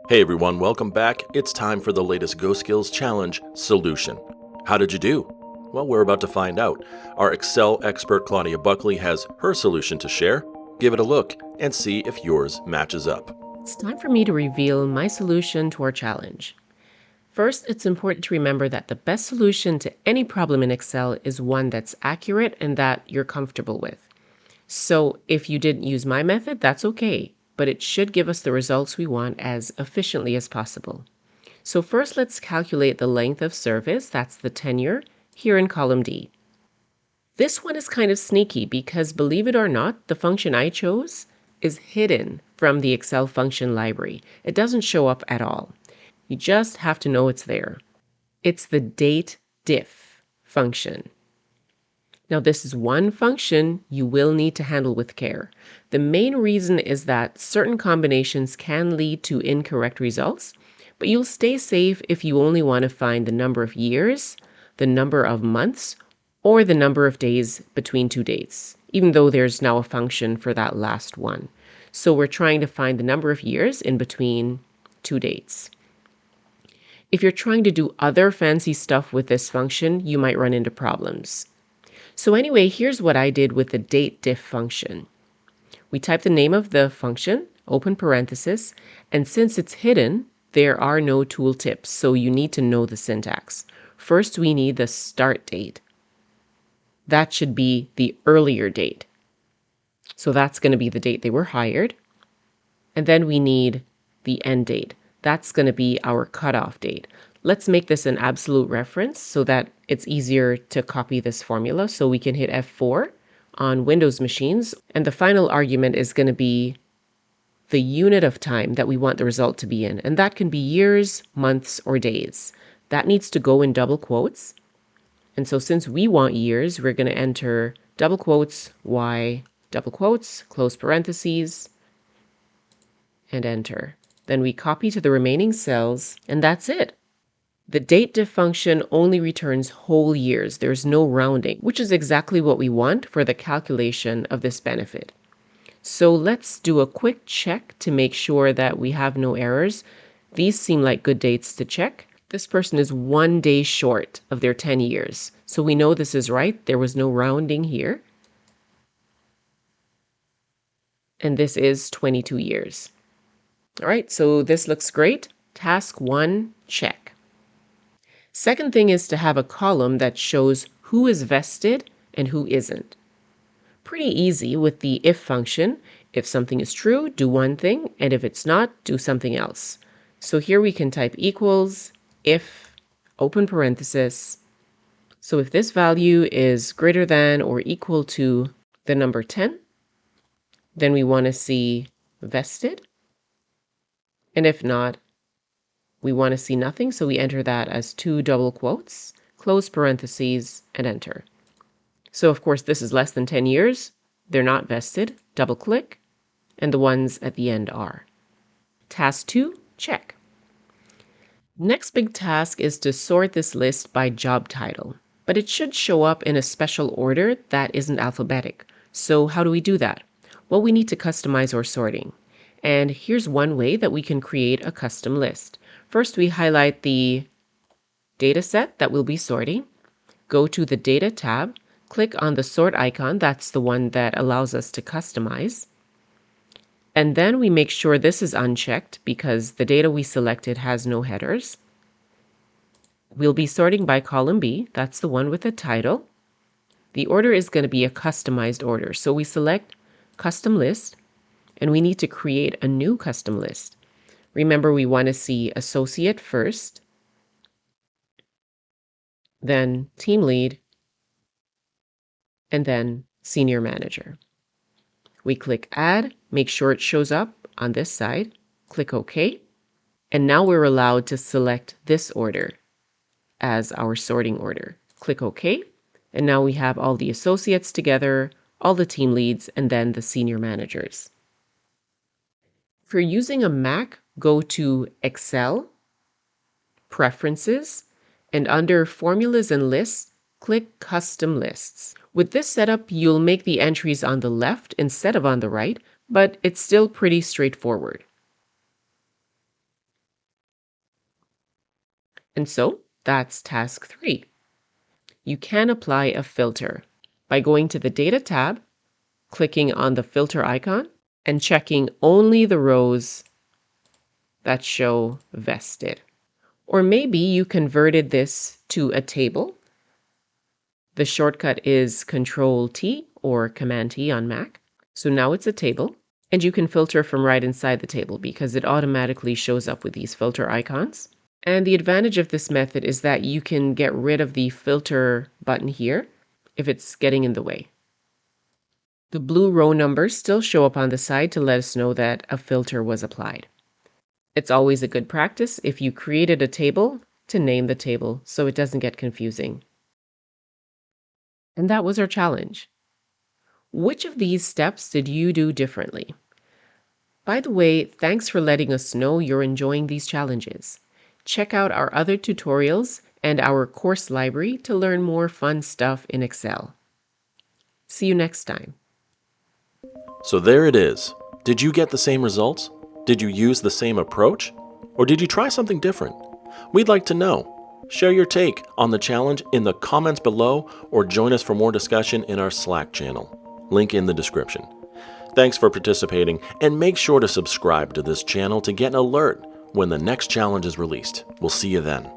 Hey everyone, welcome back. It's time for the latest GoSkills Challenge solution. How did you do? Well, we're about to find out. Our Excel expert Claudia Buckley has her solution to share. Give it a look and see if yours matches up. It's time for me to reveal my solution to our challenge. First, it's important to remember that the best solution to any problem in Excel is one that's accurate and that you're comfortable with. So if you didn't use my method, that's okay, but it should give us the results we want as efficiently as possible. So first, let's calculate the length of service, that's the tenure, here in column D. This one is kind of sneaky because, believe it or not, the function I chose is hidden from the Excel function library. It doesn't show up at all. You just have to know it's there. It's the date diff function. Now, this is one function you will need to handle with care. The main reason is that certain combinations can lead to incorrect results, but you'll stay safe if you only want to find the number of years, the number of months, or the number of days between two dates, even though there's now a function for that last one. So we're trying to find the number of years in between two dates. If you're trying to do other fancy stuff with this function, you might run into problems. So anyway, here's what I did with the date diff function. We type the name of the function, open parenthesis, and since it's hidden, there are no tooltips, so you need to know the syntax. First, we need the start date. That should be the earlier date. So that's going to be the date they were hired. And then we need the end date. That's going to be our cutoff date. Let's make this an absolute reference so that it's easier to copy this formula. So we can hit F4 on Windows machines. And the final argument is going to be the unit of time that we want the result to be in. And that can be years, months, or days. That needs to go in double quotes. And so since we want years, we're going to enter double quotes, Y, double quotes, close parentheses, and enter. Then we copy to the remaining cells, and that's it. The date diff function only returns whole years. There's no rounding, which is exactly what we want for the calculation of this benefit. So let's do a quick check to make sure that we have no errors. These seem like good dates to check. This person is 1 day short of their 10 years. So we know this is right. There was no rounding here. And this is 22 years. All right, so this looks great. Task 1, check. Second thing is to have a column that shows who is vested and who isn't. Pretty easy with the if function. If something is true, do one thing, and if it's not, do something else. So here we can type equals if, open parenthesis. So if this value is greater than or equal to the number 10, then we want to see vested. And if not, we want to see nothing, so we enter that as 2 double quotes, close parentheses, and enter. So of course, this is less than 10 years. They're not vested. Double click, and the ones at the end are. Task 2, check. Next big task is to sort this list by job title, but it should show up in a special order that isn't alphabetic. So how do we do that? Well, we need to customize our sorting. And here's one way that we can create a custom list. First, we highlight the data set that we'll be sorting. Go to the Data tab, click on the sort icon. That's the one that allows us to customize. And then we make sure this is unchecked because the data we selected has no headers. We'll be sorting by column B. That's the one with the title. The order is going to be a customized order. So we select Custom List, and we need to create a new custom list. Remember, we want to see Associate first, then Team Lead, and then Senior Manager. We click Add, make sure it shows up on this side, click OK, and now we're allowed to select this order as our sorting order. Click OK, and now we have all the associates together, all the team leads, and then the senior managers. If you're using a Mac, go to Excel, Preferences, and under Formulas and Lists, click Custom Lists. With this setup, you'll make the entries on the left instead of on the right, but it's still pretty straightforward. And so that's task 3. You can apply a filter by going to the Data tab, clicking on the filter icon, and checking only the rows that show vested. Or maybe you converted this to a table. The shortcut is Control-T or Command-T on Mac. So now it's a table, and you can filter from right inside the table because it automatically shows up with these filter icons. And the advantage of this method is that you can get rid of the filter button here if it's getting in the way. The blue row numbers still show up on the side to let us know that a filter was applied. It's always a good practice if you created a table to name the table so it doesn't get confusing. And that was our challenge. Which of these steps did you do differently? By the way, thanks for letting us know you're enjoying these challenges. Check out our other tutorials and our course library to learn more fun stuff in Excel. See you next time. So there it is. Did you get the same results? Did you use the same approach? Or did you try something different? We'd like to know. Share your take on the challenge in the comments below or join us for more discussion in our Slack channel. Link in the description. Thanks for participating and make sure to subscribe to this channel to get an alert when the next challenge is released. We'll see you then.